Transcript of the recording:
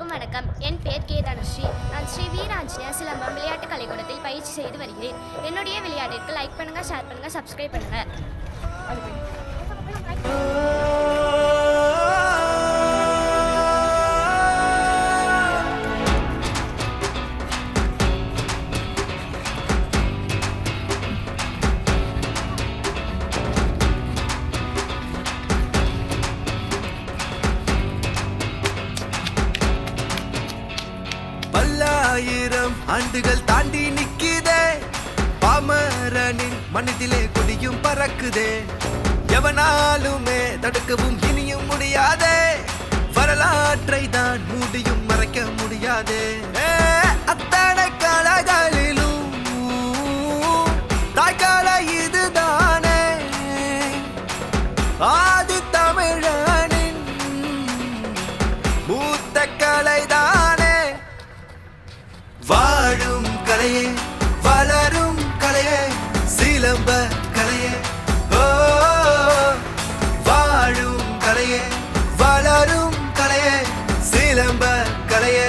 அனைவருக்கும் வணக்கம். என் பெயர் கே தனுஸ்ரீ. நான் ஸ்ரீ வீராஞ்சனியா சிலம்பம் விளையாட்டு கலைக்கூடத்தில் பயிற்சி செய்து வருகிறேன். என்னுடைய விளையாட்டிற்கு லைக் பண்ணுங்க, ஷேர் பண்ணுங்க, சப்ஸ்கிரைப் பண்ணுங்க. பல்லாயிரம் ஆண்டுகள் தாண்டி நிக்குதே, பாமரனின் மனதிலே கொடியும் பறக்குதே. எவனாலுமே தடுக்கவும் இனியும் முடியாதே, வரலாற்றை தான் மூடியும் மறைக்க முடியாதே. அத்தனை காலங்களிலும் தாய்கால இதுதானே ஆதி தமிழனின் மூத்த கலைதானே. வாழும் கலையே, வளரும் கலையே, சிலம்ப கலையே. ஓ, வாழும் கலையே, வளரும் கலையே, சிலம்ப கலையே.